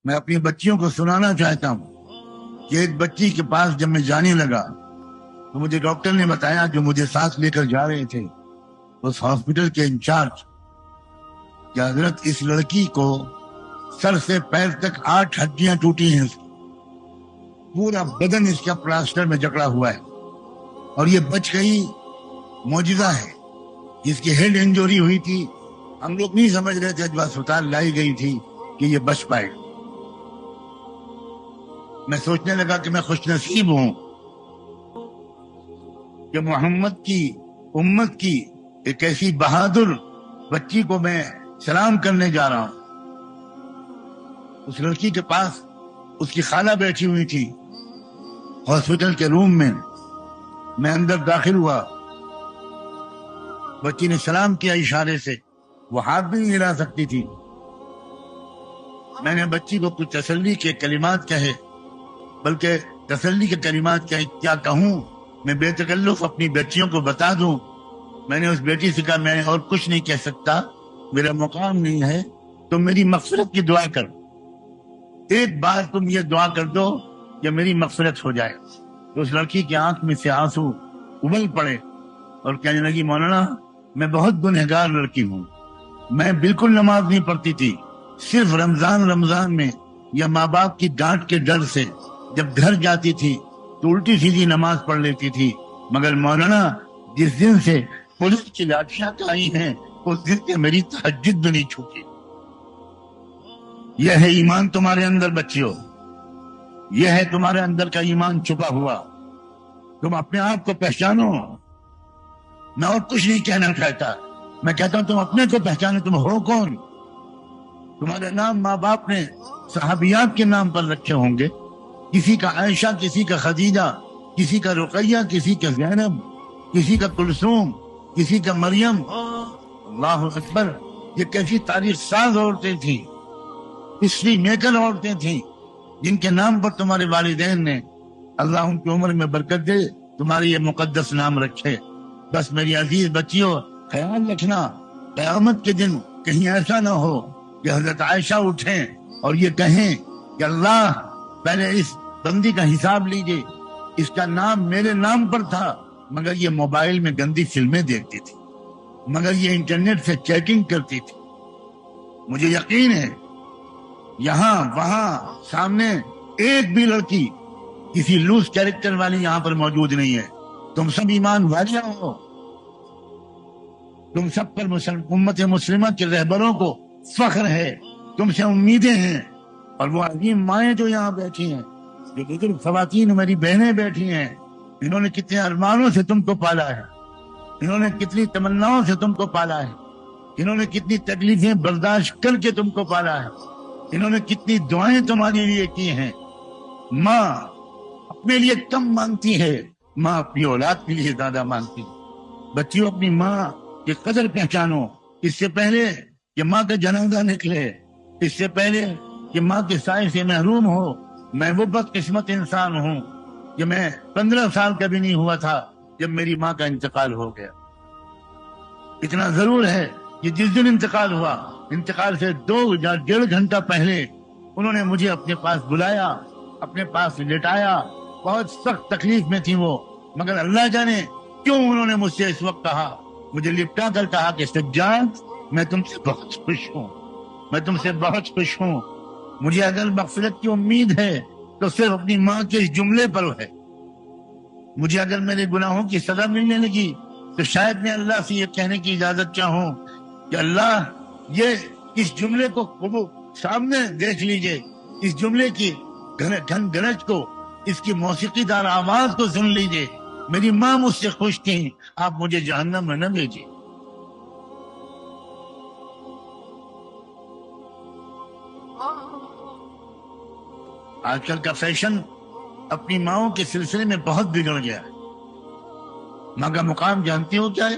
میں اپنی بچیوں کو سنانا چاہتا ہوں کہ ایک بچی کے پاس جب میں جانے لگا تو مجھے ڈاکٹر نے بتایا، جو مجھے ساتھ لے کر جا رہے تھے اس ہاسپٹل کے انچارج، کہ حضرت اس لڑکی کو سر سے پیر تک 8 ہڈیاں ٹوٹی ہیں، پورا بدن اس کا پلاسٹر میں جکڑا ہوا ہے، اور یہ بچ گئی، معجزہ ہے۔ جس کی ہیڈ انجوری ہوئی تھی، ہم لوگ نہیں سمجھ رہے تھے، جب اسپتال لائی گئی تھی کہ یہ بچ پائے۔ میں سوچنے لگا کہ میں خوش نصیب ہوں کہ محمد کی امت کی ایک ایسی بہادر بچی کو میں سلام کرنے جا رہا ہوں۔ اس لڑکی کے پاس اس کی خالہ بیٹھی ہوئی تھی ہاسپٹل کے روم میں۔ میں اندر داخل ہوا، بچی نے سلام کیا اشارے سے، وہ ہاتھ بھی نہیں ہلا سکتی تھی۔ میں نے بچی کو کچھ تسلی کے کلمات کہے، بلکہ تسلی کے کلمات کیا کہوں، میں بے تکلف اپنی بچیوں کو بتا دوں۔ میں نے اس بیٹی سے کہا، میں اور کچھ نہیں کہہ سکتا، میرا مقام نہیں ہے، تم میری مغفرت کی دعا کر، ایک بار تم یہ دعا کر دو کہ میری مغفرت ہو جائے۔ تو اس لڑکی کی آنکھ میں سے آنسو ابل پڑے اور کہنے لگی، مولانا میں بہت گنہگار لڑکی ہوں، میں بالکل نماز نہیں پڑھتی تھی، صرف رمضان میں یا ماں باپ کی ڈانٹ کے ڈر سے جب گھر جاتی تھی تو الٹی سیدھی نماز پڑھ لیتی تھی، مگر مولانا جس دن سے پولیس کی لاٹھیاں آئی ہیں اس دن سے میری تہجد بھی نہیں چھوٹی۔ یہ ہے ایمان تمہارے اندر بچیوں، یہ ہے تمہارے اندر کا ایمان چھپا ہوا۔ تم اپنے آپ کو پہچانو، میں اور کچھ نہیں کہنا چاہتا، میں کہتا ہوں تم اپنے کو پہچانو، تم ہو کون۔ تمہارے نام ماں باپ نے صحابیات کے نام پر رکھے ہوں گے، کسی کا عائشہ، کسی کا خدیجہ، کسی کا رقیہ، کسی کا زینب، کسی کا کلثوم، کسی کا مریم۔ اللہ اکبر، یہ کیسی تاریخ ساز عورتیں تھیں، ہسٹری میکر عورتیں تھیں، جن کے نام پر تمہارے والدین نے، اللہ ان کی عمر میں برکت دے، تمہارے یہ مقدس نام رکھے۔ بس میری عزیز بچیوں، خیال رکھنا، قیامت کے دن کہیں ایسا نہ ہو کہ حضرت عائشہ اٹھیں اور یہ کہیں کہ اللہ پہلے اس بندی کا حساب لیجئے، اس کا نام میرے نام پر تھا، مگر یہ موبائل میں گندی فلمیں دیکھتی تھی، مگر یہ انٹرنیٹ سے چیٹنگ کرتی تھی۔ مجھے یقین ہے یہاں وہاں سامنے ایک بھی لڑکی کسی لوز کیریکٹر والی یہاں پر موجود نہیں ہے۔ تم سب ایمان والیاں ہو، تم سب پر امت مسلمہ کے رہبروں کو فخر ہے، تم سے امیدیں ہیں، اور وہ عظیم مائیں جو یہاں بیٹھی ہیں، جو بزرگ خواتین میری بہنیں بیٹھی ہیں، انہوں نے کتنے ارمانوں سے تم کو پالا ہے، انہوں نے کتنی تمناؤں سے تم کو پالا ہے، انہوں نے کتنی تکلیفیں برداشت کر کے تم کو پالا ہے، انہوں نے کتنی دعائیں تمہارے لیے کی ہیں۔ ماں اپنے لیے کم مانگتی ہے، ماں اپنی اولاد کے لیے زیادہ مانگتی ہے۔ بچیوں، اپنی ماں کی قدر پہچانو، اس سے پہلے کہ ماں کا جنازہ نکلے، اس سے پہلے کہ ماں کے سائے سے محروم ہو۔ میں وہ بدقسمت انسان ہوں کہ میں 15 سال کا بھی نہیں ہوا تھا جب میری ماں کا انتقال ہو گیا۔ اتنا ضرور ہے کہ جس دن انتقال ہوا، انتقال سے 2 یا 1.5 گھنٹہ پہلے انہوں نے مجھے اپنے پاس بلایا، اپنے پاس لٹایا، بہت سخت تکلیف میں تھی وہ، مگر اللہ جانے کیوں انہوں نے مجھ سے اس وقت کہا، مجھے لپٹا کر کہا کہ سجاد میں تم سے بہت خوش ہوں، میں تم سے بہت خوش ہوں، مجھے اگر مغفرت کی امید ہے تو صرف اپنی ماں کے اس جملے پر ہے۔ مجھے اگر میرے گناہوں کی سزا ملنے لگی تو شاید میں اللہ سے یہ کہنے کی اجازت چاہوں کہ اللہ یہ اس جملے کو سامنے دیکھ لیجئے، اس جملے کی گھن گرج کو، اس کی موسیقی دار آواز کو سن لیجئے، میری ماں مجھ سے خوش تھی، آپ مجھے جہنم میں نہ بھیجیے۔ آج کل کا فیشن اپنی ماؤں کے سلسلے میں بہت بگڑ گیا ہے۔ ماں کا مقام جانتی ہو کیا ہے؟